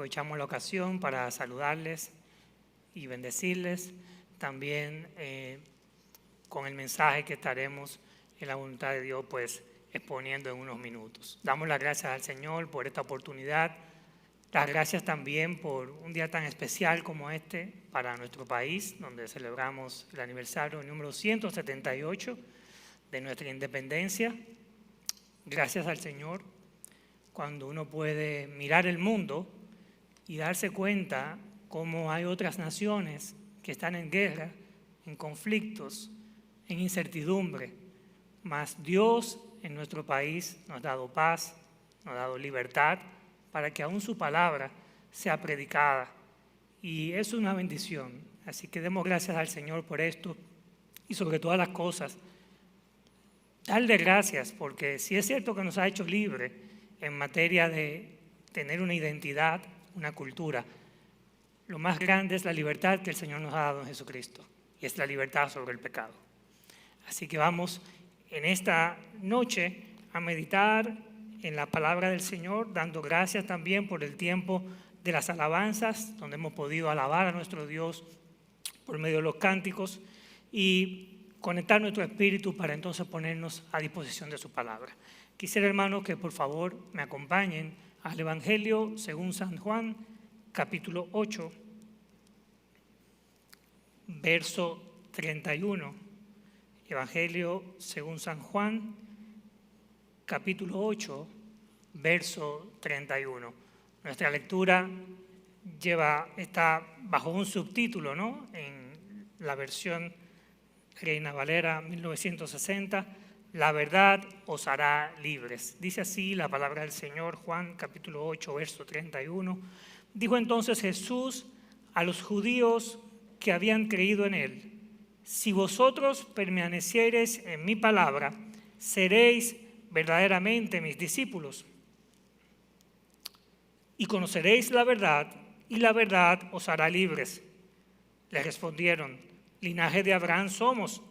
Aprovechamos la ocasión para saludarles y bendecirles también con el mensaje que estaremos en la voluntad de Dios pues exponiendo en unos minutos. Damos las gracias al Señor por esta oportunidad, las gracias también por un día tan especial como este para nuestro país, donde celebramos el aniversario número 178 de nuestra independencia. Gracias al Señor cuando uno puede mirar el mundo y darse cuenta cómo hay otras naciones que están en guerra, en conflictos, en incertidumbre. Mas Dios en nuestro país nos ha dado paz, nos ha dado libertad para que aún su palabra sea predicada. Y es una bendición. Así que demos gracias al Señor por esto y sobre todas las cosas, darle gracias porque si es cierto que nos ha hecho libres en materia de tener una identidad, una cultura. Lo más grande es la libertad que el Señor nos ha dado en Jesucristo y es la libertad sobre el pecado. Así que vamos en esta noche a meditar en la palabra del Señor, dando gracias también por el tiempo de las alabanzas, donde hemos podido alabar a nuestro Dios por medio de los cánticos y conectar nuestro espíritu para entonces ponernos a disposición de su palabra. Quisiera, hermanos, que por favor me acompañen al Evangelio según San Juan, capítulo 8, verso 31. Evangelio según San Juan, capítulo 8, verso 31. Nuestra lectura está bajo un subtítulo, ¿no? En la versión Reina Valera 1960, la verdad os hará libres. Dice así la palabra del Señor, Juan capítulo 8, verso 31. Dijo entonces Jesús a los judíos que habían creído en él: si vosotros permaneciereis en mi palabra, seréis verdaderamente mis discípulos. Y conoceréis la verdad, y la verdad os hará libres. Le respondieron: linaje de Abraham somos,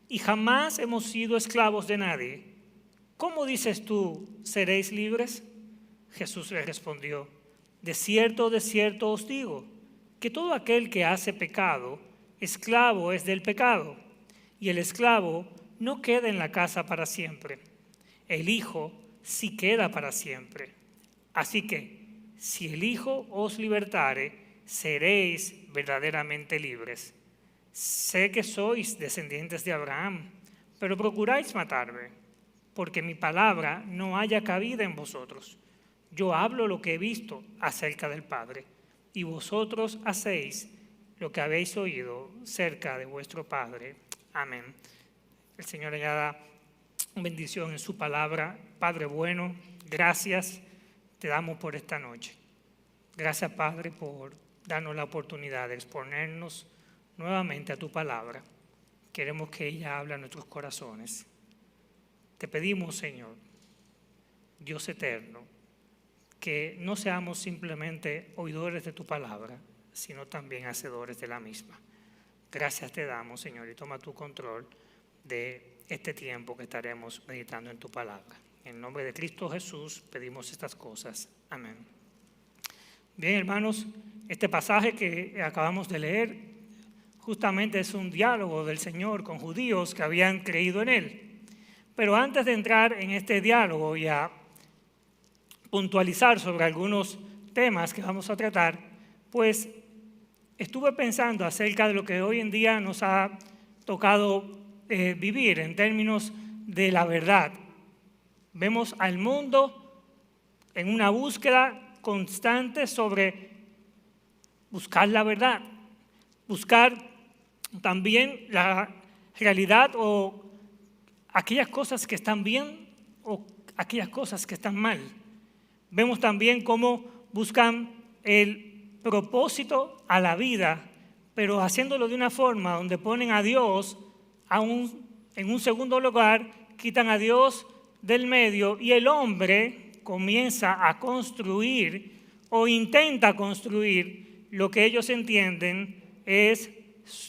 y jamás hemos sido esclavos de nadie. ¿Cómo dices tú, seréis libres? Jesús le respondió: de cierto os digo, que todo aquel que hace pecado, esclavo es del pecado, y el esclavo no queda en la casa para siempre. El Hijo sí queda para siempre. Así que, si el Hijo os libertare, seréis verdaderamente libres. Sé que sois descendientes de Abraham, pero procuráis matarme, porque mi palabra no haya cabida en vosotros. Yo hablo lo que he visto acerca del Padre, y vosotros hacéis lo que habéis oído cerca de vuestro Padre. Amén. El Señor añada bendición en su palabra. Padre bueno, gracias te damos por esta noche. Gracias, Padre, por darnos la oportunidad de exponernos nuevamente a tu palabra. Queremos que ella hable a nuestros corazones. Te pedimos, Señor, Dios eterno, que no seamos simplemente oidores de tu palabra, sino también hacedores de la misma. Gracias te damos, Señor, y toma tu control de este tiempo que estaremos meditando en tu palabra. En el nombre de Cristo Jesús pedimos estas cosas. Amén. Bien, hermanos, este pasaje que acabamos de leer justamente es un diálogo del Señor con judíos que habían creído en Él. Pero antes de entrar en este diálogo y a puntualizar sobre algunos temas que vamos a tratar, pues estuve pensando acerca de lo que hoy en día nos ha tocado vivir en términos de la verdad. Vemos al mundo en una búsqueda constante sobre buscar la verdad, buscar también la realidad o aquellas cosas que están bien o aquellas cosas que están mal. Vemos también cómo buscan el propósito a la vida, pero haciéndolo de una forma donde ponen a Dios en un segundo lugar, quitan a Dios del medio y el hombre comienza a construir o intenta construir lo que ellos entienden es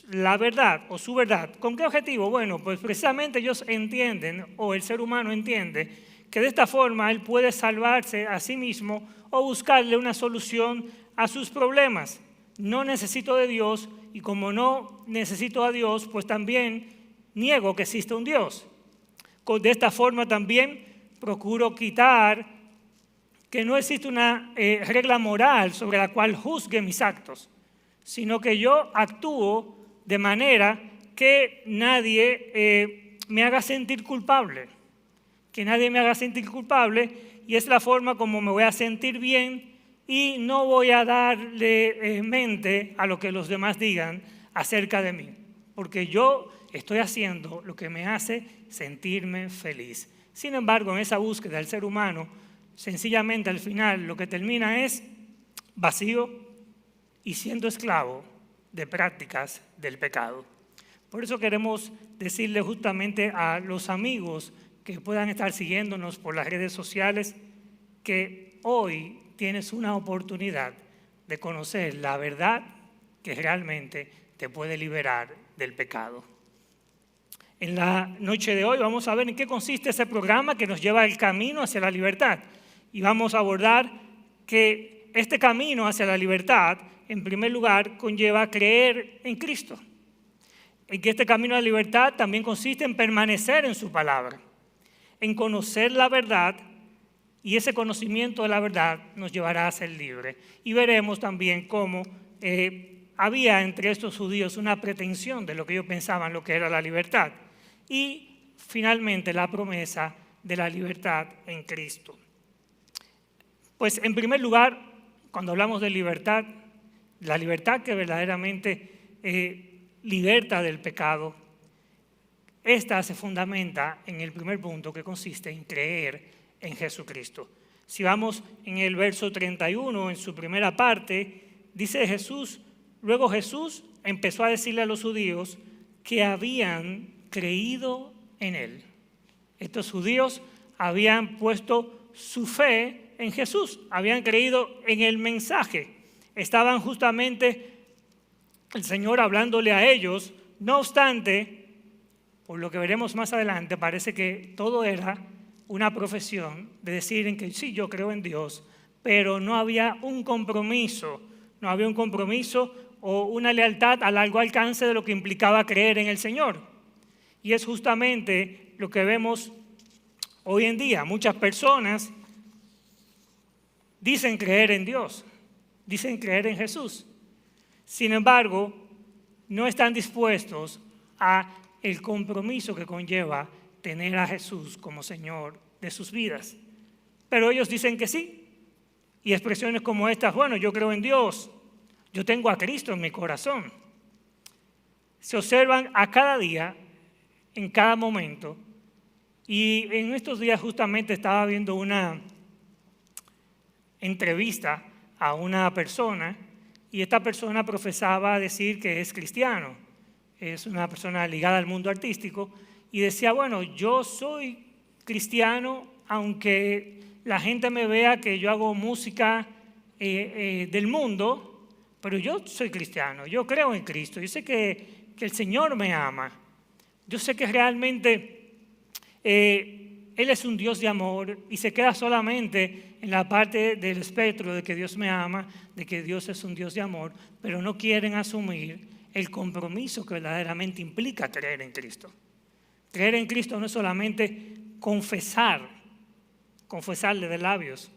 la verdad o su verdad. ¿Con qué objetivo? Bueno, pues precisamente ellos entienden, o el ser humano entiende, que de esta forma él puede salvarse a sí mismo o buscarle una solución a sus problemas. No necesito de Dios, y como no necesito a Dios, pues también niego que existe un Dios. De esta forma también procuro quitar que no existe una regla moral sobre la cual juzgue mis actos, sino que yo actúo de manera que nadie me haga sentir culpable. Que nadie me haga sentir culpable, y es la forma como me voy a sentir bien y no voy a darle mente a lo que los demás digan acerca de mí, porque yo estoy haciendo lo que me hace sentirme feliz. Sin embargo, en esa búsqueda del ser humano, sencillamente al final lo que termina es vacío y siendo esclavo de prácticas del pecado. Por eso queremos decirle justamente a los amigos que puedan estar siguiéndonos por las redes sociales que hoy tienes una oportunidad de conocer la verdad que realmente te puede liberar del pecado. En la noche de hoy vamos a ver en qué consiste ese programa que nos lleva el camino hacia la libertad. Y vamos a abordar que este camino hacia la libertad, en primer lugar, conlleva creer en Cristo. En que este camino a la libertad también consiste en permanecer en su palabra, en conocer la verdad, y ese conocimiento de la verdad nos llevará a ser libres. Y veremos también cómo había entre estos judíos una pretensión de lo que ellos pensaban lo que era la libertad. Y finalmente la promesa de la libertad en Cristo. Pues en primer lugar, cuando hablamos de libertad, la libertad que verdaderamente liberta del pecado, esta se fundamenta en el primer punto, que consiste en creer en Jesucristo. Si vamos en el verso 31, en su primera parte, dice Jesús, luego Jesús empezó a decirle a los judíos que habían creído en Él. Estos judíos habían puesto su fe en Jesús, habían creído en el mensaje. Estaban justamente el Señor hablándole a ellos. No obstante, por lo que veremos más adelante, parece que todo era una profesión de decir en que sí, yo creo en Dios, pero no había un compromiso, o una lealtad a largo alcance de lo que implicaba creer en el Señor. Y es justamente lo que vemos hoy en día. Muchas personas dicen creer en Dios, dicen creer en Jesús. Sin embargo, no están dispuestos a el compromiso que conlleva tener a Jesús como Señor de sus vidas. Pero ellos dicen que sí. Y expresiones como estas, bueno, yo creo en Dios, yo tengo a Cristo en mi corazón. Se observan a cada día, en cada momento. Y en estos días justamente estaba viendo una entrevista a una persona, y esta persona profesaba decir que es cristiano. Es una persona ligada al mundo artístico, y decía, bueno, yo soy cristiano, aunque la gente me vea que yo hago música del mundo, pero yo soy cristiano, yo creo en Cristo, yo sé que el Señor me ama, yo sé que realmente Él es un Dios de amor, y se queda solamente en la parte del espectro de que Dios me ama, de que Dios es un Dios de amor, pero no quieren asumir el compromiso que verdaderamente implica creer en Cristo. Creer en Cristo no es solamente confesarle de labios,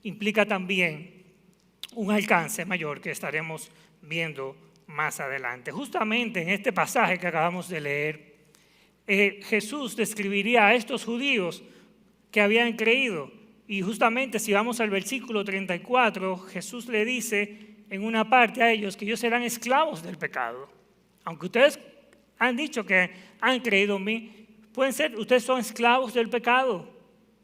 implica también un alcance mayor que estaremos viendo más adelante. Justamente en este pasaje que acabamos de leer, Jesús describiría a estos judíos que habían creído, y justamente si vamos al versículo 34, Jesús le dice en una parte a ellos que ellos serán esclavos del pecado. Aunque ustedes han dicho que han creído en mí, pueden ser, ustedes son esclavos del pecado.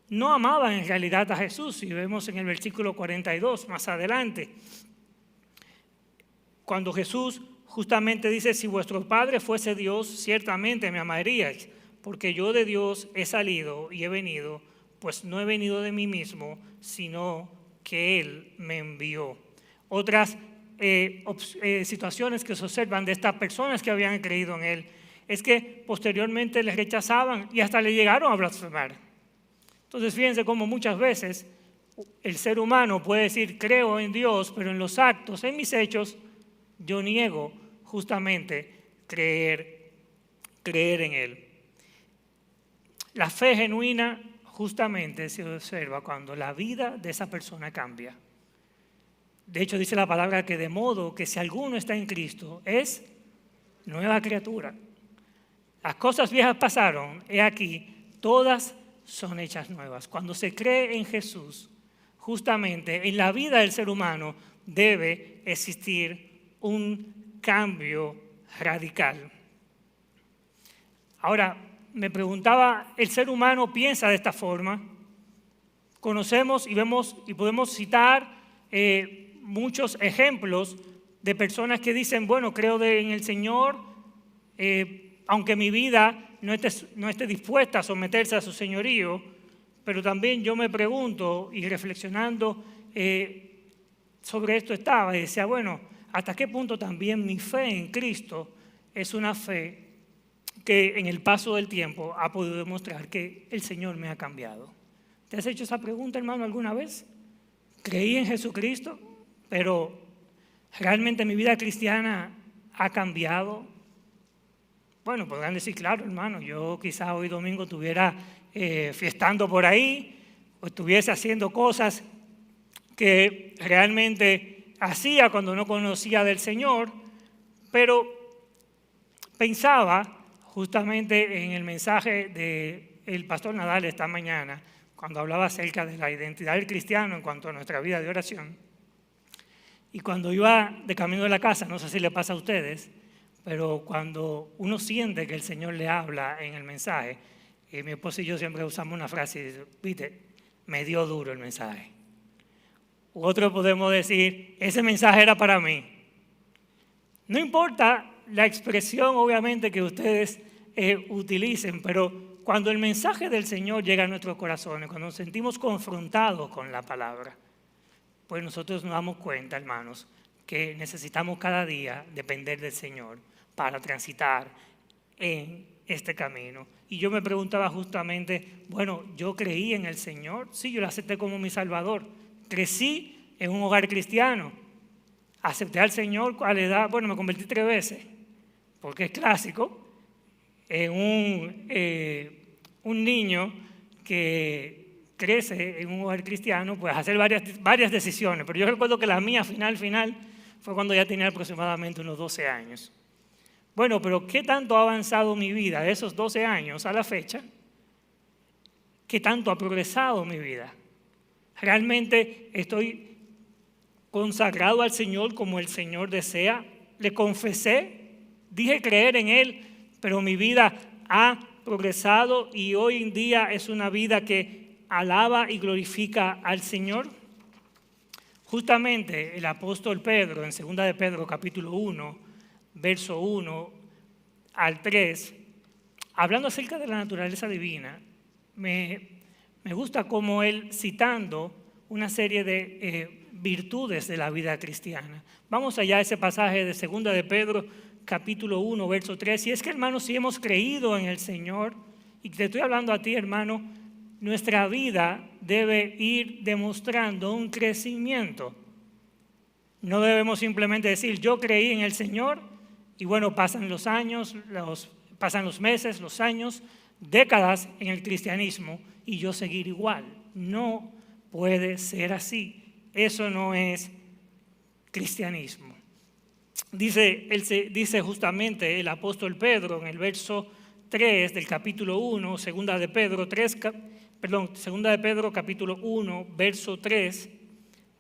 No amaban en realidad a Jesús, y vemos en el versículo 42 más adelante, cuando Jesús justamente dice, si vuestro Padre fuese Dios, ciertamente me amaríais, porque yo de Dios he salido y he venido, pues no he venido de mí mismo, sino que Él me envió. Otras situaciones que se observan de estas personas que habían creído en Él es que posteriormente les rechazaban y hasta le llegaron a blasfemar. Entonces fíjense cómo muchas veces el ser humano puede decir, creo en Dios, pero en los actos, en mis hechos, yo niego justamente creer en Él. La fe genuina justamente se observa cuando la vida de esa persona cambia. De hecho, dice la palabra que de modo que si alguno está en Cristo, es nueva criatura. Las cosas viejas pasaron, he aquí, todas son hechas nuevas. Cuando se cree en Jesús, justamente en la vida del ser humano debe existir un cambio radical. Ahora, me preguntaba, ¿el ser humano piensa de esta forma? Conocemos y vemos y podemos citar muchos ejemplos de personas que dicen, bueno, creo en el Señor, aunque mi vida no esté dispuesta a someterse a su señorío, pero también yo me pregunto y reflexionando sobre esto estaba y decía, bueno, ¿hasta qué punto también mi fe en Cristo es una fe que en el paso del tiempo ha podido demostrar que el Señor me ha cambiado? ¿Te has hecho esa pregunta, hermano, alguna vez? Creí en Jesucristo, pero ¿realmente mi vida cristiana ha cambiado? Bueno, podrán decir, claro, hermano, yo quizás hoy domingo estuviera fiestando por ahí o estuviese haciendo cosas que realmente hacía cuando no conocía del Señor, pero pensaba justamente en el mensaje del pastor Nadal esta mañana, cuando hablaba acerca de la identidad del cristiano en cuanto a nuestra vida de oración. Y cuando iba de camino de la casa, no sé si le pasa a ustedes, pero cuando uno siente que el Señor le habla en el mensaje, mi esposo y yo siempre usamos una frase, viste, me dio duro el mensaje. U otro podemos decir, ese mensaje era para mí. No importa la expresión, obviamente, que ustedes utilicen, pero cuando el mensaje del Señor llega a nuestros corazones, cuando nos sentimos confrontados con la palabra, pues nosotros nos damos cuenta, hermanos, que necesitamos cada día depender del Señor para transitar en este camino. Y yo me preguntaba justamente, bueno, yo creí en el Señor, sí, yo lo acepté como mi Salvador, crecí en un hogar cristiano, acepté al Señor a la edad, bueno, me convertí 3 veces, porque es clásico, en un niño que crece en un hogar cristiano, pues hacer varias decisiones, pero yo recuerdo que la mía final fue cuando ya tenía aproximadamente unos 12 años. Bueno, pero ¿qué tanto ha avanzado mi vida de esos 12 años a la fecha? ¿Qué tanto ha progresado mi vida? ¿Realmente estoy consagrado al Señor como el Señor desea? ¿Le confesé? Dije creer en Él, pero mi vida ha progresado y hoy en día es una vida que alaba y glorifica al Señor. Justamente el apóstol Pedro, en 2 de Pedro capítulo 1, verso 1 al 3, hablando acerca de la naturaleza divina, me gusta cómo él citando una serie de virtudes de la vida cristiana. Vamos allá a ese pasaje de 2 de Pedro capítulo 1, verso 3. Y es que, hermanos, si hemos creído en el Señor, y te estoy hablando a ti, hermano, nuestra vida debe ir demostrando un crecimiento. No debemos simplemente decir, yo creí en el Señor, y bueno, pasan los años, pasan los meses, los años, décadas en el cristianismo, y yo seguir igual. No puede ser así. Eso no es cristianismo. Dice justamente el apóstol Pedro en el verso 3 del capítulo 1, 2 de Pedro capítulo 1, verso 3,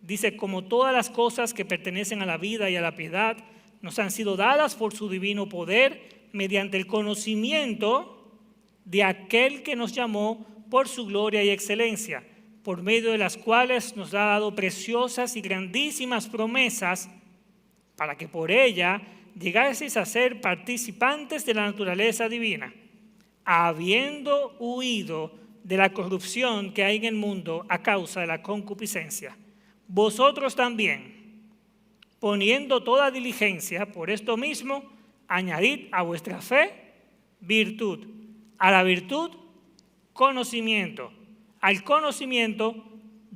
dice, como todas las cosas que pertenecen a la vida y a la piedad nos han sido dadas por su divino poder mediante el conocimiento de aquel que nos llamó por su gloria y excelencia, por medio de las cuales nos ha dado preciosas y grandísimas promesas para que por ella llegaseis a ser participantes de la naturaleza divina, habiendo huido de la corrupción que hay en el mundo a causa de la concupiscencia. Vosotros también, poniendo toda diligencia por esto mismo, añadid a vuestra fe virtud, a la virtud conocimiento, al conocimiento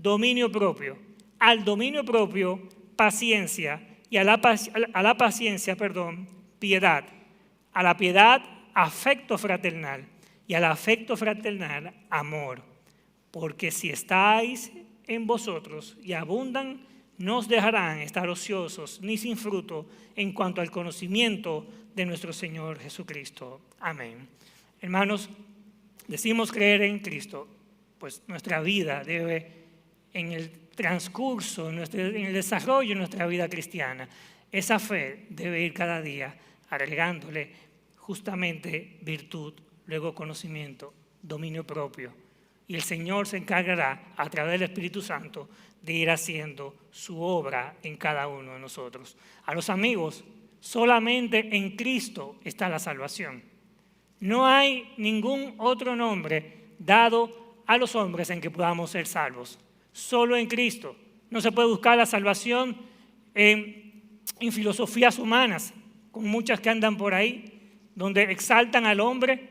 dominio propio. Al dominio propio, paciencia. Y a la paciencia, piedad. A la piedad, afecto fraternal. Y al afecto fraternal, amor. Porque si estáis en vosotros y abundan, no os dejarán estar ociosos ni sin fruto en cuanto al conocimiento de nuestro Señor Jesucristo. Amén. Hermanos, decimos creer en Cristo, pues nuestra vida debe, en el transcurso, en el desarrollo de nuestra vida cristiana, esa fe debe ir cada día agregándole justamente virtud, luego conocimiento, dominio propio. Y el Señor se encargará a través del Espíritu Santo de ir haciendo su obra en cada uno de nosotros. A los amigos, solamente en Cristo está la salvación. No hay ningún otro nombre dado a los hombres en que podamos ser salvos. Solo en Cristo. No se puede buscar la salvación en filosofías humanas, con muchas que andan por ahí, donde exaltan al hombre,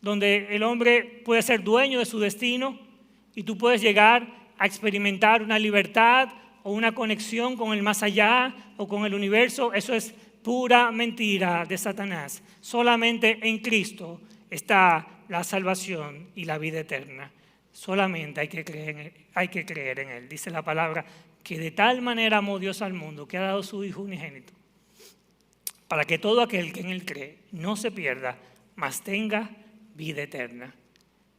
donde el hombre puede ser dueño de su destino y tú puedes llegar a experimentar una libertad o una conexión con el más allá o con el universo. Eso es pura mentira de Satanás. Solamente en Cristo está la salvación y la vida eterna. Solamente hay que creer en Él. Dice la palabra que de tal manera amó Dios al mundo que ha dado su Hijo unigénito, para que todo aquel que en Él cree no se pierda, mas tenga vida eterna.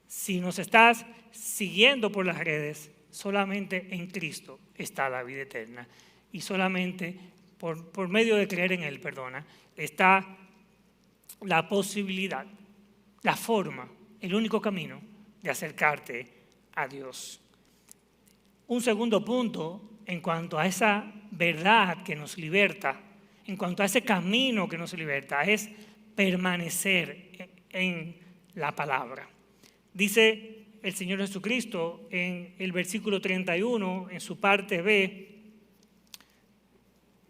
Si nos estás siguiendo por las redes, solamente en Cristo está la vida eterna. Y solamente por medio de creer en Él, está la posibilidad, la forma, el único camino de acercarte a Dios. Un segundo punto en cuanto a esa verdad que nos liberta, en cuanto a ese camino que nos liberta, es permanecer en la palabra. Dice el Señor Jesucristo en el versículo 31, en su parte B,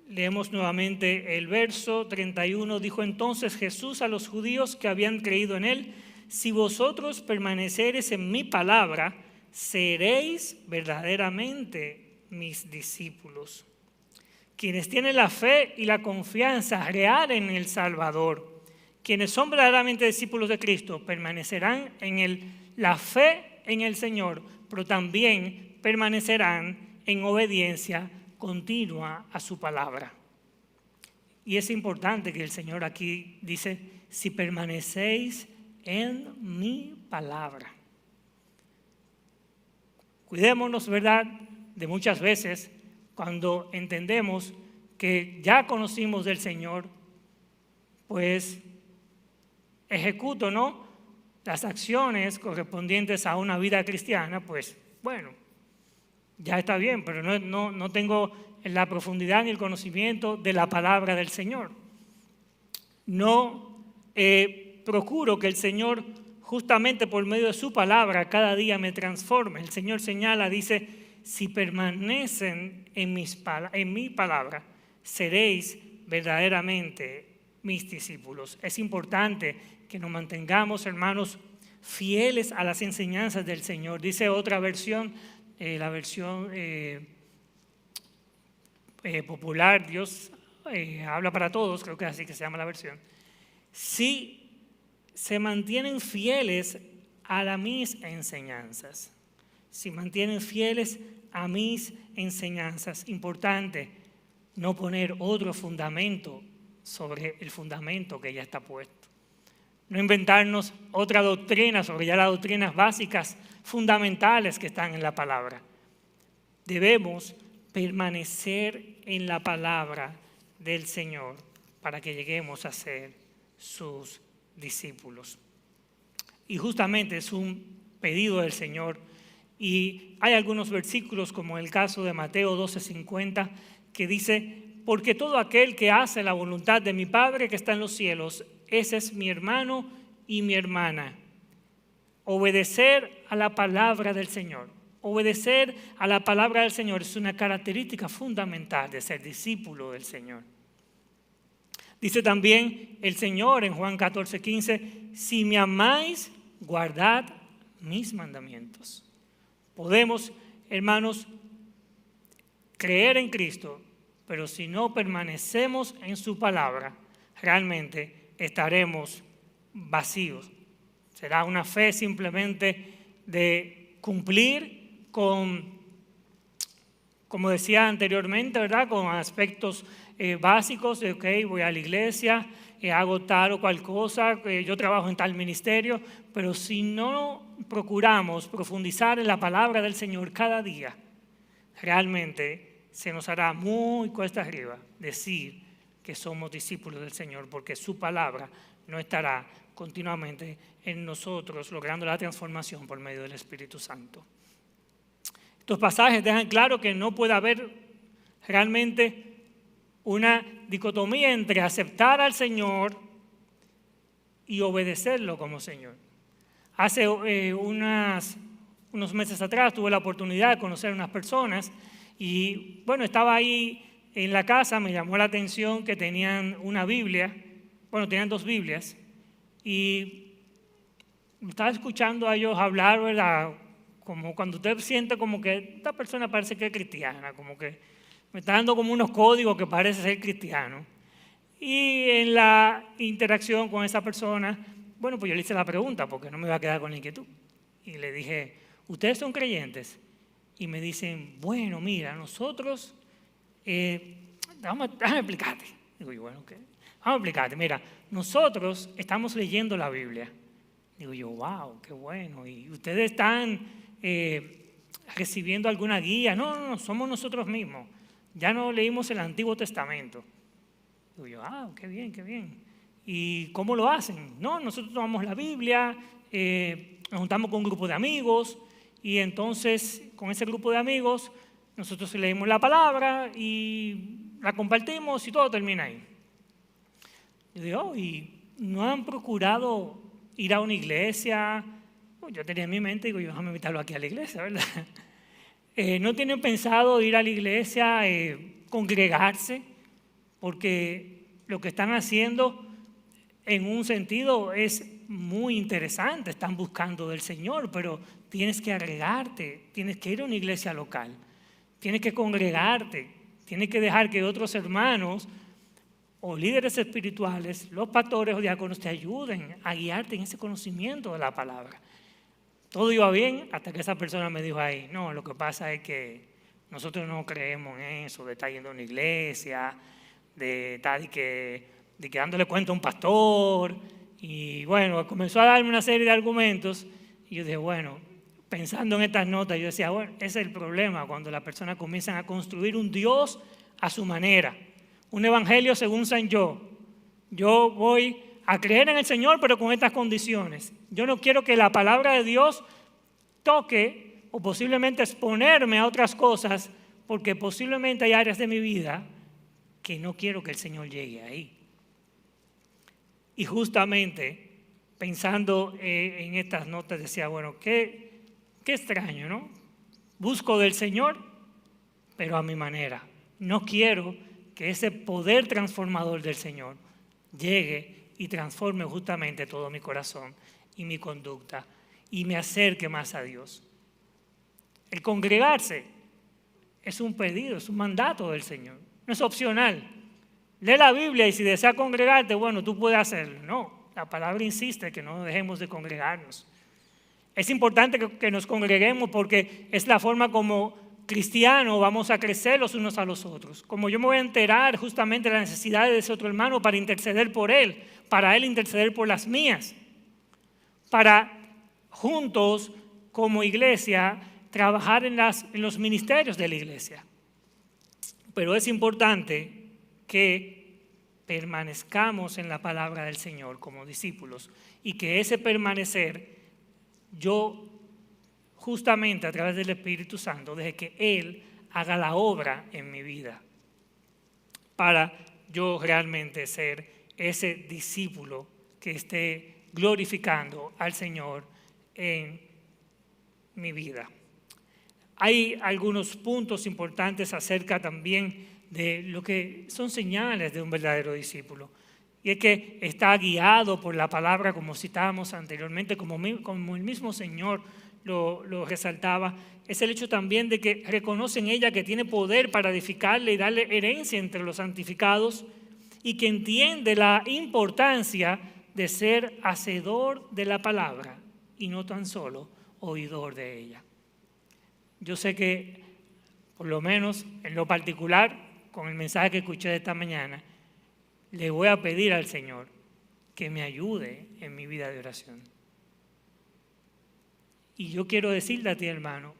leemos nuevamente el verso 31, dijo entonces Jesús a los judíos que habían creído en Él, si vosotros permanecereis en mi palabra, seréis verdaderamente mis discípulos. Quienes tienen la fe y la confianza real en el Salvador, quienes son verdaderamente discípulos de Cristo, permanecerán en la fe en el Señor, pero también permanecerán en obediencia continua a su palabra. Y es importante que el Señor aquí dice, si permanecéis en mi palabra. Cuidémonos, ¿verdad?, de muchas veces cuando entendemos que ya conocimos del Señor, pues ejecuto, ¿no?, las acciones correspondientes a una vida cristiana, pues bueno, ya está bien, pero no tengo la profundidad ni el conocimiento de la palabra del Señor. No procuro que el Señor, justamente por medio de su palabra, cada día me transforme. El Señor señala, dice, si permanecen en mi palabra, seréis verdaderamente mis discípulos. Es importante que nos mantengamos, hermanos, fieles a las enseñanzas del Señor. Dice otra versión, la versión popular, Dios habla para todos, creo que así que se llama la versión. Si se mantienen fieles a mis enseñanzas, si mantienen fieles a mis enseñanzas, importante no poner otro fundamento sobre el fundamento que ya está puesto. No inventarnos otra doctrina sobre ya las doctrinas básicas, fundamentales que están en la palabra. Debemos permanecer en la palabra del Señor para que lleguemos a ser sus discípulos. Y justamente es un pedido del Señor. Y hay algunos versículos, como el caso de Mateo 12:50, que dice, porque todo aquel que hace la voluntad de mi Padre que está en los cielos, ese es mi hermano y mi hermana. Obedecer a la palabra del Señor. Obedecer a la palabra del Señor es una característica fundamental de ser discípulo del Señor. Dice también el Señor en Juan 14:15, si me amáis, guardad mis mandamientos. Podemos hermanos, creer en Cristo, pero si no permanecemos en su palabra, realmente estaremos vacíos. Será una fe simplemente de cumplir con, como decía anteriormente, ¿verdad?, con aspectos básicos de, ok, voy a la iglesia, hago tal o cual cosa, yo trabajo en tal ministerio, pero si no procuramos profundizar en la palabra del Señor cada día, realmente se nos hará muy cuesta arriba decir que somos discípulos del Señor, porque su palabra no estará continuamente en nosotros, logrando la transformación por medio del Espíritu Santo. Estos pasajes dejan claro que no puede haber realmente una dicotomía entre aceptar al Señor y obedecerlo como Señor. Hace unos meses atrás tuve la oportunidad de conocer a unas personas y bueno, estaba ahí en la casa, me llamó la atención que tenían una Biblia, bueno, tenían 2 Biblias y estaba escuchando a ellos hablar, ¿verdad? Como cuando usted siente como que esta persona parece que es cristiana, como que me está dando como unos códigos que parece ser cristiano. Y en la interacción con esa persona, bueno, pues yo le hice la pregunta porque no me iba a quedar con la inquietud. Y le dije, ¿ustedes son creyentes? Y me dicen, bueno, mira, nosotros, déjame explicarte. Digo yo, bueno, ok. Vamos a explicarte, mira, nosotros estamos leyendo la Biblia. Digo yo, wow, qué bueno. ¿Y ustedes están recibiendo alguna guía? No, somos nosotros mismos. Ya no leímos el Antiguo Testamento. Digo yo, qué bien, qué bien. ¿Y cómo lo hacen? No, nosotros tomamos la Biblia, nos juntamos con un grupo de amigos y entonces con ese grupo de amigos nosotros leímos la palabra y la compartimos y todo termina ahí. Yo digo, ¿y no han procurado ir a una iglesia? Pues yo tenía en mi mente, digo, yo déjame invitarlo aquí a la iglesia, ¿verdad? ¿No tienen pensado ir a la iglesia, congregarse? Porque lo que están haciendo en un sentido es muy interesante, están buscando del Señor, pero tienes que agregarte, tienes que ir a una iglesia local, tienes que congregarte, tienes que dejar que otros hermanos o líderes espirituales, los pastores o diáconos te ayuden a guiarte en ese conocimiento de la palabra. Todo iba bien hasta que esa persona me dijo ahí, no, lo que pasa es que nosotros no creemos en eso, de estar yendo a una iglesia, de estar que dándole cuenta a un pastor. Y bueno, comenzó a darme una serie de argumentos y yo dije, bueno, pensando en estas notas, yo decía, bueno, ese es el problema cuando las personas comienzan a construir un Dios a su manera, un evangelio según San yo. Yo voy a creer en el Señor, pero con estas condiciones. Yo no quiero que la palabra de Dios toque o posiblemente exponerme a otras cosas, porque posiblemente hay áreas de mi vida que no quiero que el Señor llegue ahí. Y justamente pensando en estas notas decía, bueno, qué extraño, ¿no? Busco del Señor, pero a mi manera. No quiero que ese poder transformador del Señor llegue y transforme justamente todo mi corazón y mi conducta y me acerque más a Dios. El congregarse es un pedido, es un mandato del Señor, no es opcional. Lee la Biblia y si deseas congregarte, bueno, tú puedes hacerlo. No, la palabra insiste que no dejemos de congregarnos. Es importante que nos congreguemos porque es la forma como cristianos vamos a crecer los unos a los otros. Como yo me voy a enterar justamente de las necesidades de ese otro hermano para interceder por él, para él interceder por las mías, para juntos como iglesia trabajar en los ministerios de la iglesia. Pero es importante que permanezcamos en la palabra del Señor como discípulos y que ese permanecer, yo justamente a través del Espíritu Santo, deje que Él haga la obra en mi vida para yo realmente ser ese discípulo que esté glorificando al Señor en mi vida. Hay algunos puntos importantes acerca también de lo que son señales de un verdadero discípulo. Y es que está guiado por la palabra, como citábamos anteriormente, como el mismo Señor lo resaltaba, es el hecho también de que reconoce en ella que tiene poder para edificarle y darle herencia entre los santificados y que entiende la importancia de ser hacedor de la palabra y no tan solo oidor de ella. Yo sé que, por lo menos en lo particular, con el mensaje que escuché de esta mañana, le voy a pedir al Señor que me ayude en mi vida de oración. Y yo quiero decirle a ti, hermano,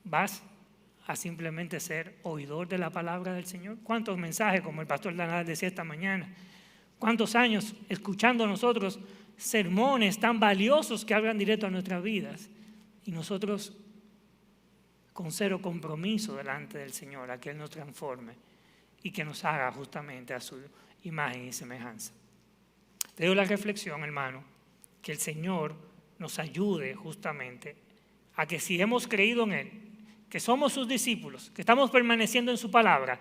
¿vas a simplemente ser oidor de la palabra del Señor? ¿Cuántos mensajes, como el pastor Danal decía esta mañana, cuántos años escuchando a nosotros sermones tan valiosos que hablan directo a nuestras vidas y nosotros con cero compromiso delante del Señor, a que Él nos transforme y que nos haga justamente a su imagen y semejanza? Te doy la reflexión, hermano, que el Señor nos ayude justamente a que si hemos creído en Él, que somos sus discípulos, que estamos permaneciendo en su palabra,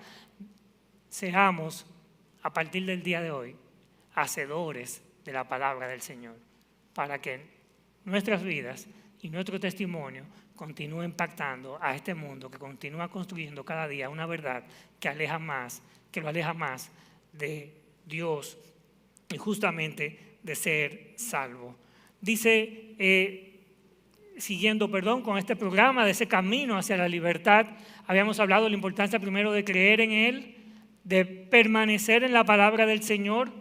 seamos a partir del día de hoy hacedores de la palabra del Señor, para que nuestras vidas y nuestro testimonio continúe impactando a este mundo que continúa construyendo cada día una verdad que lo aleja más de Dios y justamente de ser salvo. Dice, siguiendo con este programa de ese camino hacia la libertad, habíamos hablado de la importancia primero de creer en Él, de permanecer en la palabra del Señor,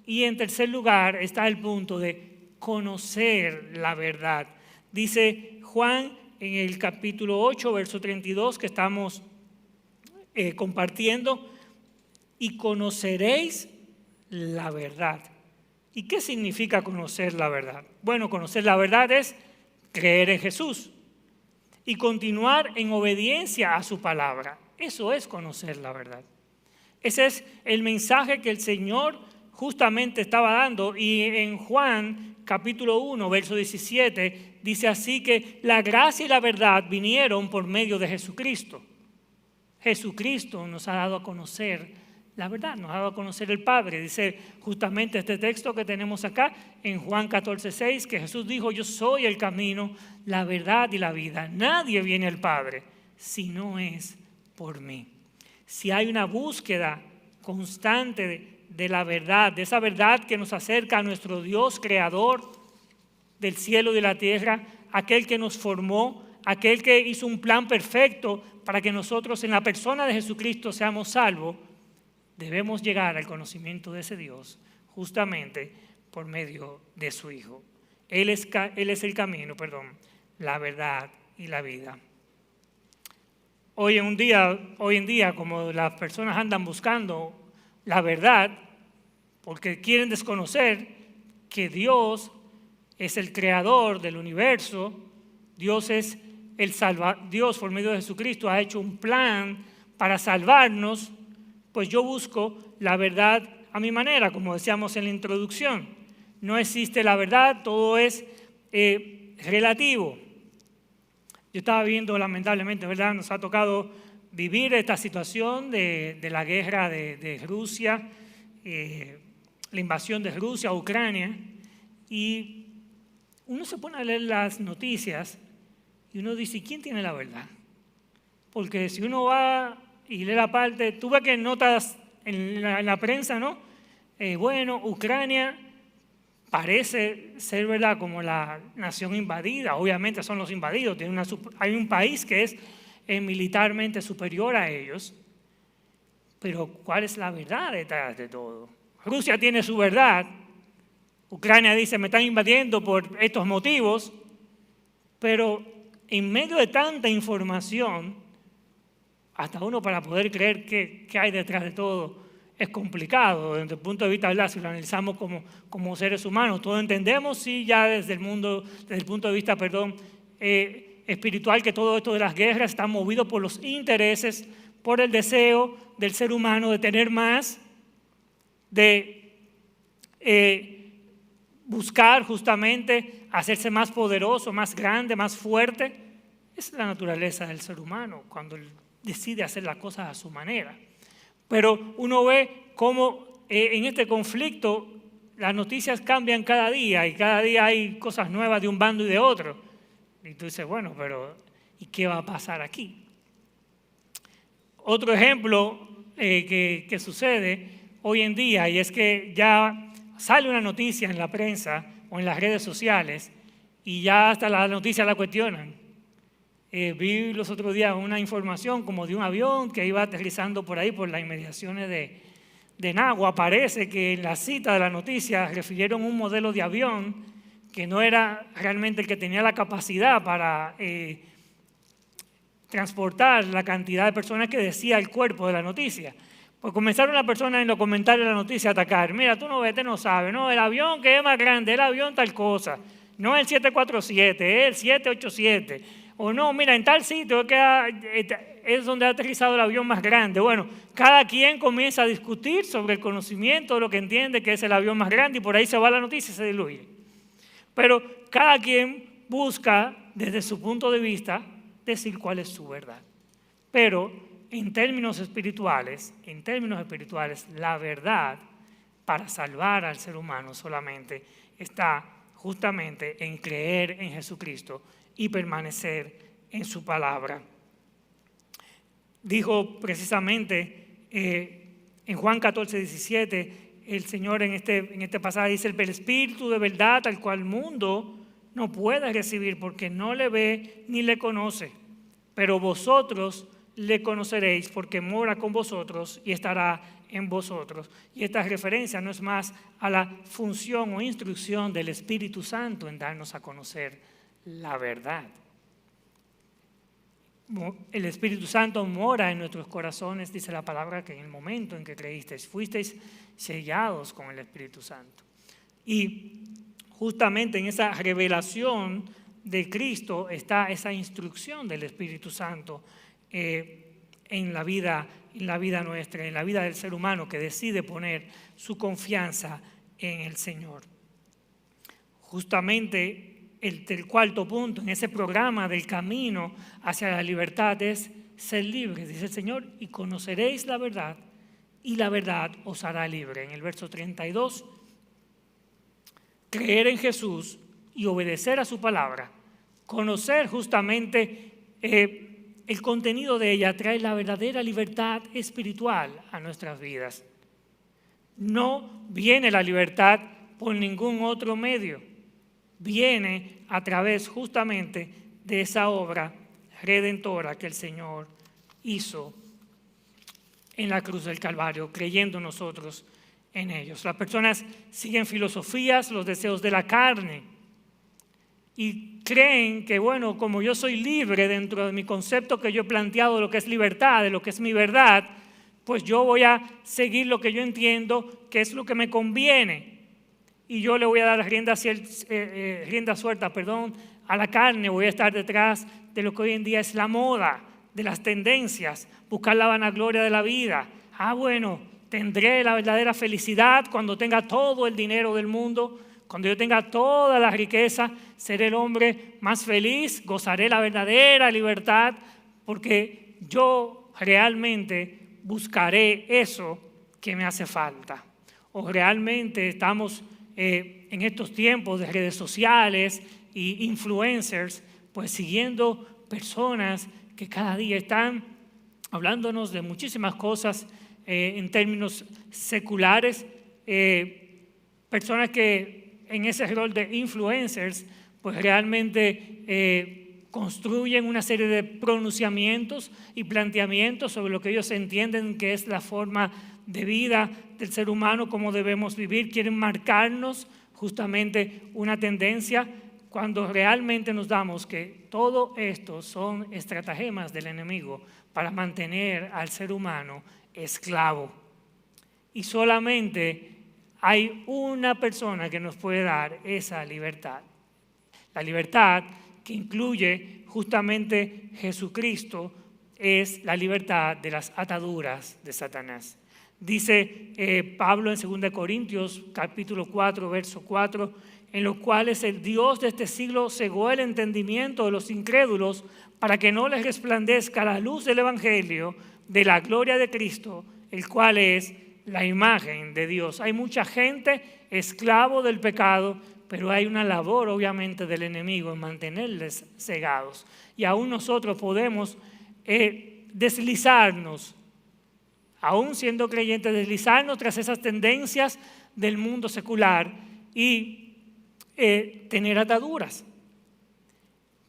y en tercer lugar está el punto de conocer la verdad. Dice Juan en el capítulo 8, verso 32, que estamos compartiendo, y conoceréis la verdad. ¿Y qué significa conocer la verdad? Bueno, conocer la verdad es creer en Jesús y continuar en obediencia a su palabra. Eso es conocer la verdad. Ese es el mensaje que el Señor justamente estaba dando, y en Juan capítulo 1, verso 17, dice así que la gracia y la verdad vinieron por medio de Jesucristo. Jesucristo nos ha dado a conocer la verdad, nos ha dado a conocer el Padre. Dice justamente este texto que tenemos acá en Juan 14:6, que Jesús dijo: yo soy el camino, la verdad y la vida. Nadie viene al Padre si no es por mí. Si hay una búsqueda constante de la verdad, de esa verdad que nos acerca a nuestro Dios creador del cielo y de la tierra, aquel que nos formó, aquel que hizo un plan perfecto para que nosotros en la persona de Jesucristo seamos salvos, debemos llegar al conocimiento de ese Dios justamente por medio de su Hijo. Él es el camino, la verdad y la vida. Hoy en día, como las personas andan buscando la verdad, porque quieren desconocer que Dios es el creador del universo, Dios es Dios por medio de Jesucristo ha hecho un plan para salvarnos, pues yo busco la verdad a mi manera, como decíamos en la introducción. No existe la verdad, todo es relativo. Yo estaba viendo, lamentablemente, ¿verdad? Nos ha tocado vivir esta situación de la guerra de Rusia, la invasión de Rusia a Ucrania, y uno se pone a leer las noticias y uno dice: ¿quién tiene la verdad? Porque si uno va y lee la parte, tú ves que notas en la prensa, ¿no? Ucrania parece ser, ¿verdad?, como la nación invadida. Obviamente son los invadidos. Hay un país que es militarmente superior a ellos. Pero ¿cuál es la verdad detrás de todo? Rusia tiene su verdad. Ucrania dice: me están invadiendo por estos motivos. Pero en medio de tanta información, hasta uno para poder creer qué hay detrás de todo es complicado. Desde el punto de vista, ¿verdad?, si lo analizamos como seres humanos, todos entendemos, sí, ya desde el punto de vista, espiritual, que todo esto de las guerras está movido por los intereses, por el deseo del ser humano de tener más, de buscar justamente hacerse más poderoso, más grande, más fuerte. Es la naturaleza del ser humano cuando él decide hacer las cosas a su manera. Pero uno ve cómo en este conflicto las noticias cambian cada día y cada día hay cosas nuevas de un bando y de otro. Y tú dices, bueno, pero ¿y qué va a pasar aquí? Otro ejemplo que sucede hoy en día, y es que ya sale una noticia en la prensa o en las redes sociales y ya hasta la noticia la cuestionan. Vi los otros días una información como de un avión que iba aterrizando por ahí, por las inmediaciones de Nagua. Parece que en la cita de la noticia refirieron un modelo de avión que no era realmente el que tenía la capacidad para transportar la cantidad de personas que decía el cuerpo de la noticia. Pues comenzaron las personas en los comentarios de la noticia a atacar. Mira, tú no ves, no sabes, no, el avión que es más grande, el avión tal cosa. No el 747, es el 787. O no, mira, en tal sitio es donde ha aterrizado el avión más grande. Bueno, cada quien comienza a discutir sobre el conocimiento de lo que entiende que es el avión más grande y por ahí se va la noticia y se diluye. Pero cada quien busca desde su punto de vista decir cuál es su verdad. Pero en términos espirituales, la verdad para salvar al ser humano solamente está justamente en creer en Jesucristo y permanecer en su palabra. Dijo precisamente en Juan 14, 17, el Señor en este pasaje dice, el Espíritu de verdad al cual el mundo no puede recibir porque no le ve ni le conoce, pero vosotros le conoceréis porque mora con vosotros y estará en vosotros. Y esta referencia no es más a la función o instrucción del Espíritu Santo en darnos a conocer la verdad. El Espíritu Santo mora en nuestros corazones, dice la palabra, que en el momento en que creísteis, fuisteis sellados con el Espíritu Santo. Y justamente en esa revelación de Cristo está esa instrucción del Espíritu Santo en la vida nuestra, en la vida del ser humano que decide poner su confianza en el Señor. Justamente el cuarto punto en ese programa del camino hacia la libertad es ser libres, dice el Señor, y conoceréis la verdad, y la verdad os hará libre. En el verso 32, creer en Jesús y obedecer a su palabra, conocer justamente el contenido de ella, trae la verdadera libertad espiritual a nuestras vidas. No viene la libertad por ningún otro medio. Viene a través justamente de esa obra redentora que el Señor hizo en la cruz del Calvario, creyendo nosotros en ellos. Las personas siguen filosofías, los deseos de la carne y creen que, bueno, como yo soy libre dentro de mi concepto que yo he planteado de lo que es libertad, de lo que es mi verdad, pues yo voy a seguir lo que yo entiendo que es lo que me conviene. Y yo le voy a dar rienda suelta a la carne, voy a estar detrás de lo que hoy en día es la moda, de las tendencias, buscar la vanagloria de la vida. Bueno, tendré la verdadera felicidad cuando tenga todo el dinero del mundo, cuando yo tenga toda la riqueza, seré el hombre más feliz, gozaré la verdadera libertad, porque yo realmente buscaré eso que me hace falta. O realmente estamos en estos tiempos de redes sociales y influencers, pues siguiendo personas que cada día están hablándonos de muchísimas cosas en términos seculares, personas que en ese rol de influencers pues realmente construyen una serie de pronunciamientos y planteamientos sobre lo que ellos entienden que es la forma de vida del ser humano, cómo debemos vivir. Quieren marcarnos justamente una tendencia cuando realmente nos damos que todo esto son estratagemas del enemigo para mantener al ser humano esclavo. Y solamente hay una persona que nos puede dar esa libertad. La libertad que incluye justamente Jesucristo es la libertad de las ataduras de Satanás. Dice Pablo en 2 Corintios capítulo 4, verso 4, en los cuales el Dios de este siglo cegó el entendimiento de los incrédulos para que no les resplandezca la luz del Evangelio de la gloria de Cristo, el cual es la imagen de Dios. Hay mucha gente esclavo del pecado, pero hay una labor obviamente del enemigo en mantenerles cegados. Y aún nosotros podemos deslizarnos, aún siendo creyentes, deslizarnos tras esas tendencias del mundo secular y tener ataduras.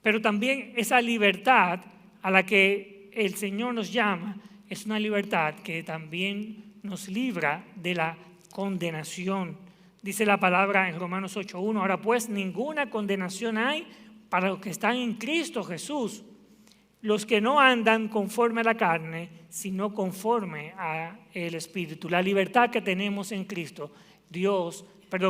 Pero también esa libertad a la que el Señor nos llama es una libertad que también nos libra de la condenación. Dice la palabra en Romanos 8:1, ahora pues ninguna condenación hay para los que están en Cristo Jesús, los que no andan conforme a la carne, sino conforme al Espíritu. La libertad que tenemos en Cristo,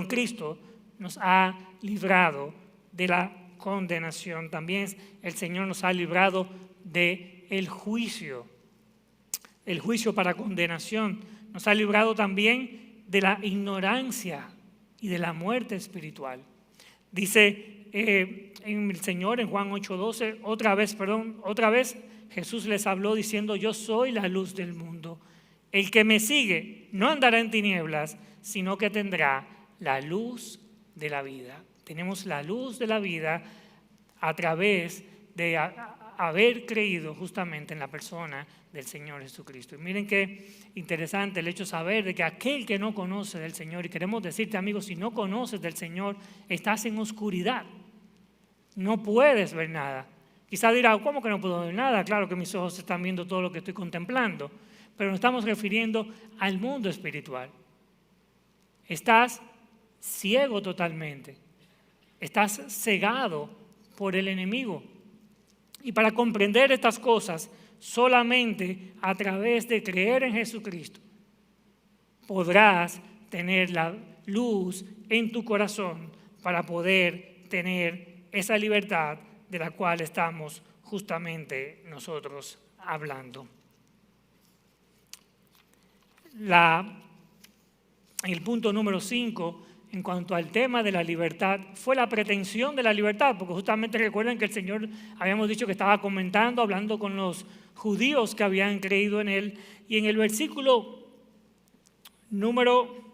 Cristo nos ha librado de la condenación. También el Señor nos ha librado del juicio. El juicio para condenación. Nos ha librado también de la ignorancia y de la muerte espiritual. Dice el Señor en Juan 8:12, otra vez Jesús les habló diciendo, yo soy la luz del mundo. El que me sigue no andará en tinieblas, sino que tendrá la luz de la vida. Tenemos la luz de la vida a través de haber creído justamente en la persona del Señor Jesucristo. Y miren qué interesante el hecho de saber de que aquel que no conoce del Señor, y queremos decirte, amigos, si no conoces del Señor, estás en oscuridad. No puedes ver nada. Quizá dirá, ¿cómo que no puedo ver nada? Claro que mis ojos están viendo todo lo que estoy contemplando, pero nos estamos refiriendo al mundo espiritual. Estás ciego totalmente. Estás cegado por el enemigo. Y para comprender estas cosas, solamente a través de creer en Jesucristo, podrás tener la luz en tu corazón para poder tener esa libertad de la cual estamos justamente nosotros hablando. El punto número 5, en cuanto al tema de la libertad, fue la pretensión de la libertad, porque justamente recuerden que el Señor, habíamos dicho que estaba hablando con los judíos que habían creído en Él, y en el versículo número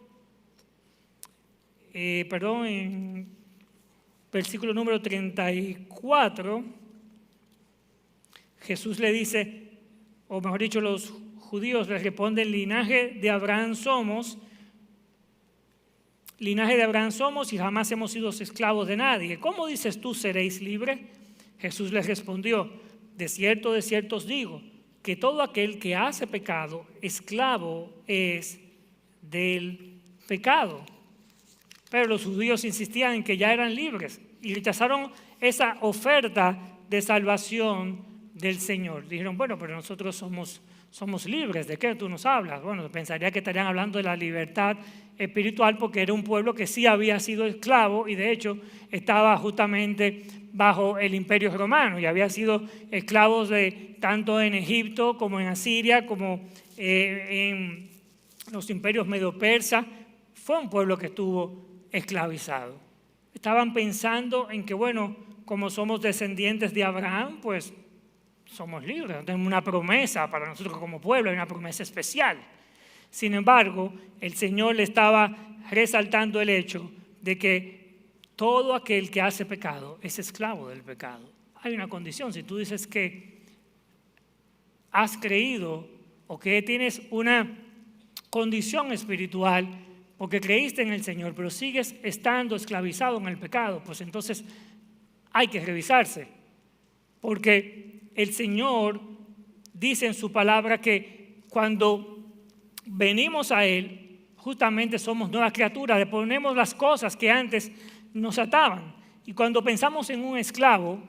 34, Jesús le dice, o mejor dicho, los judíos le responden, linaje de Abraham somos y jamás hemos sido esclavos de nadie. ¿Cómo dices tú seréis libres? Jesús les respondió, de cierto os digo, que todo aquel que hace pecado, esclavo es del pecado. Pero los judíos insistían en que ya eran libres y rechazaron esa oferta de salvación del Señor. Dijeron, bueno, pero nosotros somos libres. ¿De qué tú nos hablas? Bueno, pensaría que estarían hablando de la libertad espiritual porque era un pueblo que sí había sido esclavo y de hecho estaba justamente bajo el imperio romano y había sido esclavos tanto en Egipto como en Asiria como en los imperios medo-persa. Fue un pueblo que estuvo esclavizado. Estaban pensando en que, bueno, como somos descendientes de Abraham, pues somos libres, tenemos una promesa para nosotros como pueblo, hay una promesa especial. Sin embargo, el Señor le estaba resaltando el hecho de que todo aquel que hace pecado es esclavo del pecado. Hay una condición, si tú dices que has creído o que tienes una condición espiritual porque creíste en el Señor, pero sigues estando esclavizado en el pecado, pues entonces hay que revisarse, porque el Señor dice en su palabra que cuando venimos a Él, justamente somos nuevas criaturas, le ponemos las cosas que antes nos ataban. Y cuando pensamos en un esclavo,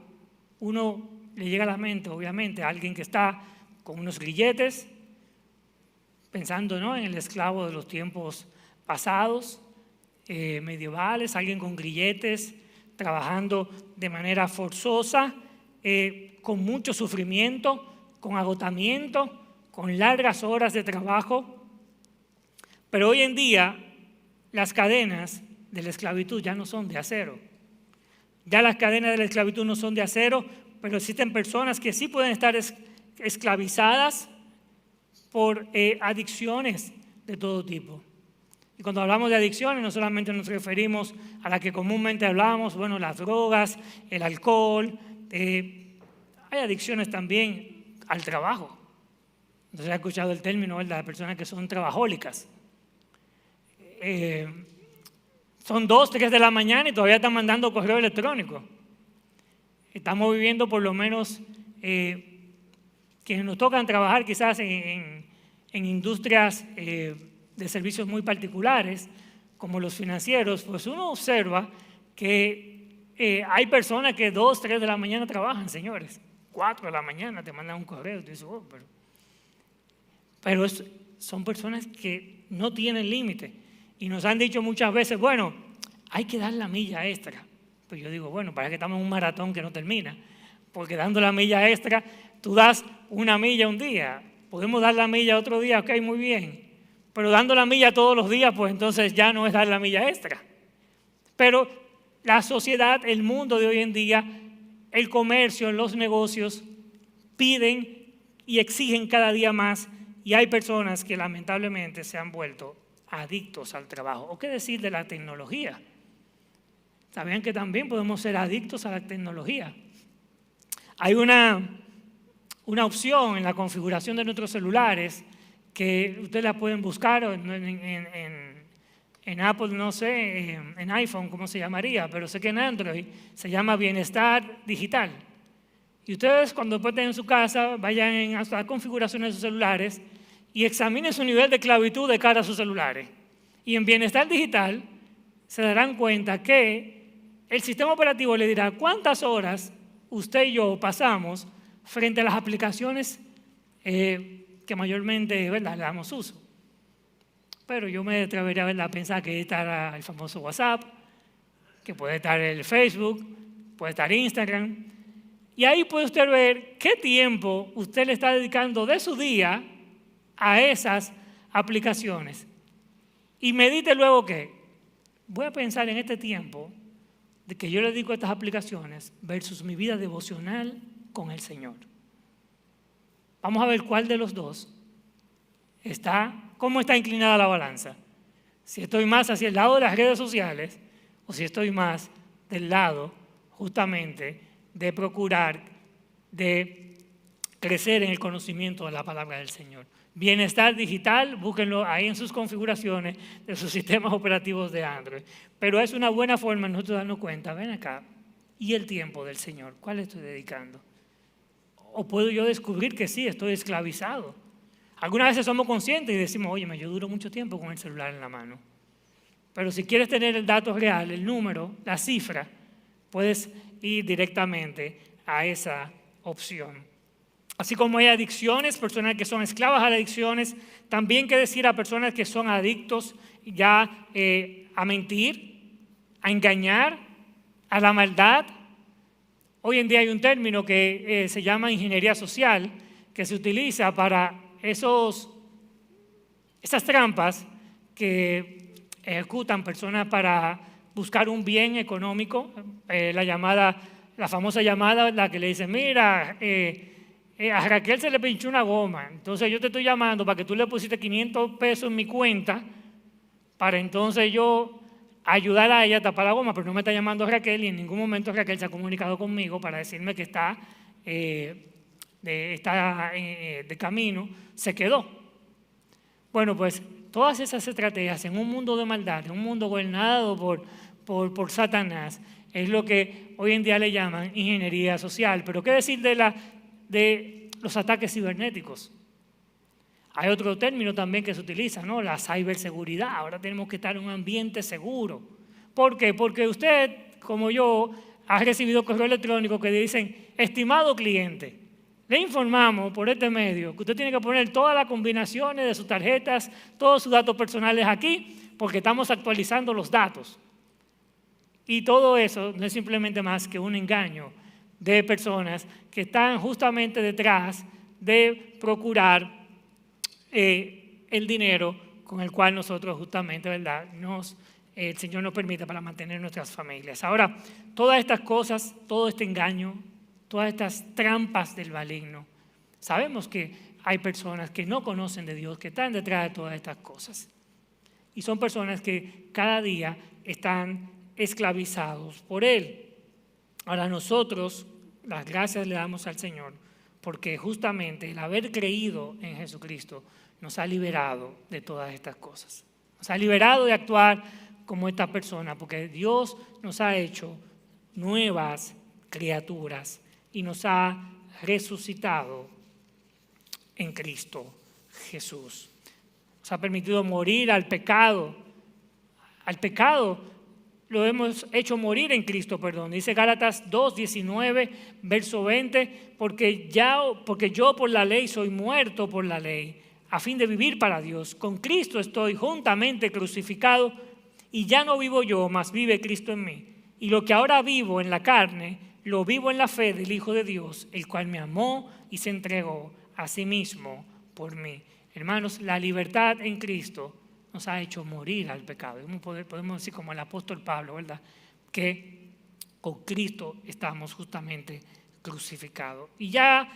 uno le llega a la mente, obviamente, a alguien que está con unos grilletes, pensando, ¿no?, en el esclavo de los tiempos pasados, medievales, alguien con grilletes, trabajando de manera forzosa, con mucho sufrimiento, con agotamiento, con largas horas de trabajo. Pero hoy en día las cadenas de la esclavitud ya no son de acero. Ya las cadenas de la esclavitud no son de acero, pero existen personas que sí pueden estar esclavizadas por adicciones de todo tipo. Y cuando hablamos de adicciones, no solamente nos referimos a la que comúnmente hablamos, bueno, las drogas, el alcohol. Hay adicciones también al trabajo. Entonces, he escuchado el término, ¿verdad?, de personas que son trabajólicas. Son 2, 3 de la mañana y todavía están mandando correo electrónico. Estamos viviendo, por lo menos, quienes nos tocan trabajar quizás en industrias de servicios muy particulares, como los financieros, pues uno observa que hay personas que 2, 3 de la mañana trabajan, señores. 4 de la mañana te mandan un correo y tú dices, oh, pero son personas que no tienen límite. Y nos han dicho muchas veces, bueno, hay que dar la milla extra. Pues yo digo, bueno, para que estamos en un maratón que no termina. Porque dando la milla extra, tú das una milla un día. Podemos dar la milla otro día, ok, muy bien. Pero dando la milla todos los días, pues entonces ya no es dar la milla extra. Pero la sociedad, el mundo de hoy en día, el comercio, los negocios, piden y exigen cada día más. Y hay personas que lamentablemente se han vuelto adictos al trabajo. ¿O qué decir de la tecnología? ¿Sabían que también podemos ser adictos a la tecnología? Hay una opción en la configuración de nuestros celulares que ustedes la pueden buscar en Apple, no sé, en iPhone, ¿cómo se llamaría? Pero sé que en Android se llama Bienestar Digital. Y ustedes, cuando después estén en su casa, vayan a la configuración de sus celulares y examinen su nivel de esclavitud de cara a sus celulares. Y en Bienestar Digital se darán cuenta que el sistema operativo le dirá cuántas horas usted y yo pasamos frente a las aplicaciones que mayormente, ¿verdad?, le damos uso. Pero yo me atrevería, ¿verdad?, a pensar que estará el famoso WhatsApp, que puede estar el Facebook, puede estar Instagram. Y ahí puede usted ver qué tiempo usted le está dedicando de su día a esas aplicaciones. Y medite luego que voy a pensar en este tiempo de que yo le dedico a estas aplicaciones versus mi vida devocional con el Señor. Vamos a ver cuál de los dos cómo está inclinada la balanza. Si estoy más hacia el lado de las redes sociales o si estoy más del lado justamente de procurar de crecer en el conocimiento de la palabra del Señor. Bienestar Digital, búsquenlo ahí en sus configuraciones de sus sistemas operativos de Android. Pero es una buena forma de nosotros darnos cuenta, ven acá, ¿y el tiempo del Señor? ¿Cuál le estoy dedicando? ¿O puedo yo descubrir que sí, estoy esclavizado? Algunas veces somos conscientes y decimos, oye, yo duro mucho tiempo con el celular en la mano. Pero si quieres tener el dato real, el número, la cifra, puedes ir directamente a esa opción. Así como hay adicciones, personas que son esclavas a las adicciones, también que decir a personas que son adictos ya a mentir, a engañar, a la maldad. Hoy en día hay un término que se llama ingeniería social, que se utiliza para esas trampas que ejecutan personas para buscar un bien económico, la famosa llamada, la que le dicen, mira, a Raquel se le pinchó una goma, entonces yo te estoy llamando para que tú le pusiste 500 pesos en mi cuenta para entonces yo ayudar a ella a tapar la goma, pero no me está llamando Raquel y en ningún momento Raquel se ha comunicado conmigo para decirme que está de camino, se quedó. Bueno, pues todas esas estrategias en un mundo de maldad, en un mundo gobernado por Satanás, es lo que hoy en día le llaman ingeniería social. Pero ¿qué decir de los ataques cibernéticos? Hay otro término también que se utiliza, ¿no? La ciberseguridad. Ahora tenemos que estar en un ambiente seguro. ¿Por qué? Porque usted, como yo, ha recibido correo electrónico que dicen, estimado cliente, le informamos por este medio que usted tiene que poner todas las combinaciones de sus tarjetas, todos sus datos personales aquí, porque estamos actualizando los datos. Y todo eso no es simplemente más que un engaño de personas que están justamente detrás de procurar el dinero con el cual nosotros justamente, ¿verdad?, el Señor nos permite para mantener nuestras familias. Ahora, todas estas cosas, todo este engaño, todas estas trampas del maligno, sabemos que hay personas que no conocen de Dios, que están detrás de todas estas cosas. Y son personas que cada día están esclavizados por él. Ahora nosotros las gracias le damos al Señor porque justamente el haber creído en Jesucristo nos ha liberado de todas estas cosas. Nos ha liberado de actuar como esta persona porque Dios nos ha hecho nuevas criaturas y nos ha resucitado en Cristo Jesús. Nos ha permitido morir al pecado. Al pecado lo hemos hecho morir en Cristo, perdón. Dice Gálatas 2, 19, verso 20, porque yo por la ley soy muerto por la ley, a fin de vivir para Dios. Con Cristo estoy juntamente crucificado y ya no vivo yo, mas vive Cristo en mí. Y lo que ahora vivo en la carne, lo vivo en la fe del Hijo de Dios, el cual me amó y se entregó a sí mismo por mí. Hermanos, la libertad en Cristo nos ha hecho morir al pecado. Podemos decir como el apóstol Pablo, ¿verdad? Que con Cristo estamos justamente crucificados. Y ya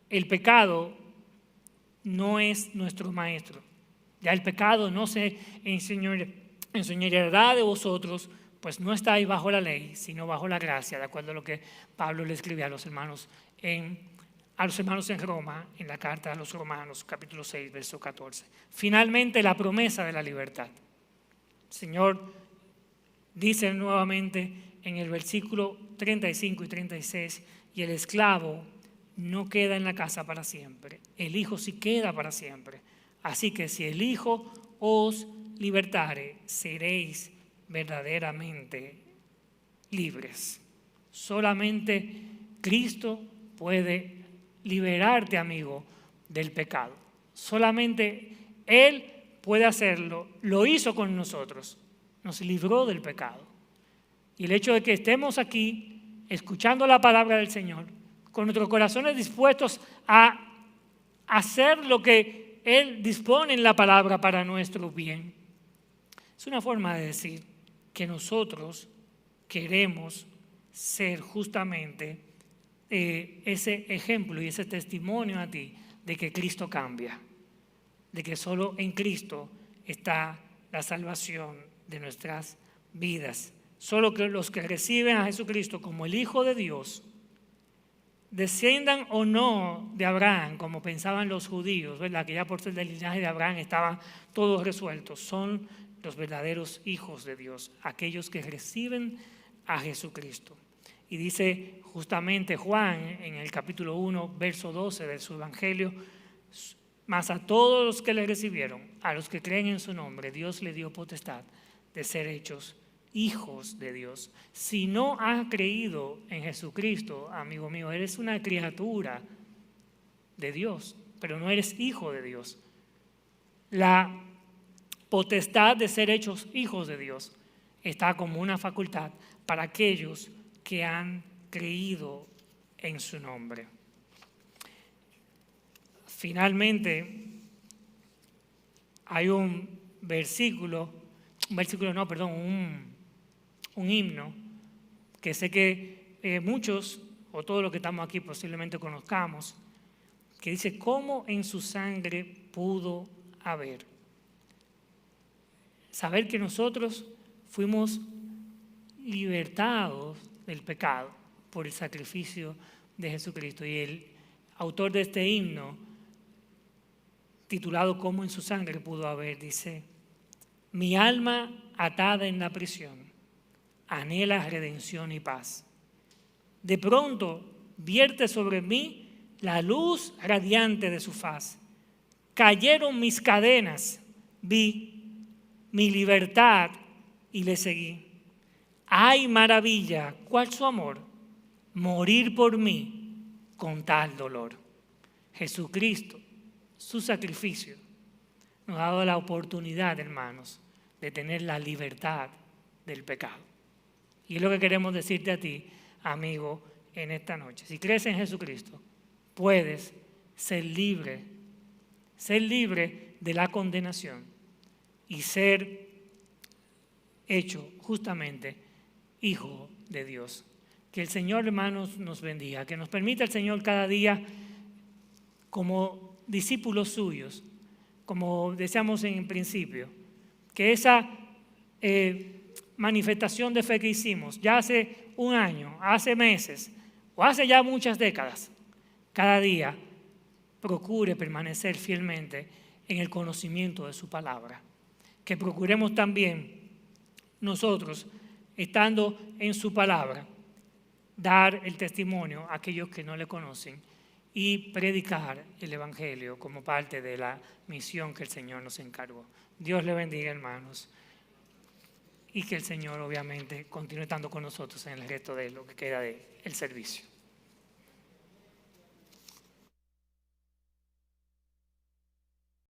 el pecado no es nuestro maestro. Ya el pecado no se enseñoreará de vosotros, pues no estáis bajo la ley, sino bajo la gracia, de acuerdo a lo que Pablo le escribe a los hermanos en Roma, en la carta a los Romanos, capítulo 6, verso 14. Finalmente, la promesa de la libertad. El Señor dice nuevamente en el versículo 35 y 36, y el esclavo no queda en la casa para siempre, el Hijo sí queda para siempre. Así que si el Hijo os libertare, seréis verdaderamente libres. Solamente Cristo puede liberarte, amigo, del pecado. Solamente Él puede hacerlo. Lo hizo con nosotros. Nos libró del pecado. Y el hecho de que estemos aquí escuchando la palabra del Señor, con nuestros corazones dispuestos a hacer lo que Él dispone en la palabra para nuestro bien, es una forma de decir que nosotros queremos ser justamente ese ejemplo y ese testimonio a ti de que Cristo cambia, de que solo en Cristo está la salvación de nuestras vidas. Solo que los que reciben a Jesucristo como el Hijo de Dios, desciendan o no de Abraham, como pensaban los judíos, ¿verdad? Que ya por ser del linaje de Abraham estaban todos resueltos, son los verdaderos hijos de Dios, aquellos que reciben a Jesucristo. Y dice justamente Juan en el capítulo 1, verso 12 de su evangelio, mas a todos los que le recibieron, a los que creen en su nombre, Dios le dio potestad de ser hechos hijos de Dios. Si no has creído en Jesucristo, amigo mío, eres una criatura de Dios, pero no eres hijo de Dios. La potestad de ser hechos hijos de Dios está como una facultad para aquellos que han creído en su nombre. Finalmente, hay un himno que sé que muchos o todos los que estamos aquí posiblemente conozcamos, que dice: ¿cómo en su sangre pudo haber? Saber que nosotros fuimos libertados del pecado por el sacrificio de Jesucristo. Y el autor de este himno, titulado ¿Cómo en su sangre pudo haber?, dice: mi alma atada en la prisión anhela redención y paz. De pronto vierte sobre mí la luz radiante de su faz. Cayeron mis cadenas, vi mi libertad y le seguí. ¡Ay, maravilla! ¿Cuál su amor? Morir por mí con tal dolor. Jesucristo, su sacrificio, nos ha dado la oportunidad, hermanos, de tener la libertad del pecado. Y es lo que queremos decirte a ti, amigo, en esta noche. Si crees en Jesucristo, puedes ser libre de la condenación y ser hecho justamente hijo de Dios. Que el Señor, hermanos, nos bendiga, que nos permita el Señor cada día como discípulos suyos, como decíamos en principio, que esa manifestación de fe que hicimos ya hace un año, hace meses o hace ya muchas décadas, cada día procure permanecer fielmente en el conocimiento de su palabra. Que procuremos también nosotros, estando en su palabra, dar el testimonio a aquellos que no le conocen y predicar el Evangelio como parte de la misión que el Señor nos encargó. Dios le bendiga, hermanos, y que el Señor obviamente continúe estando con nosotros en el resto de lo que queda del servicio.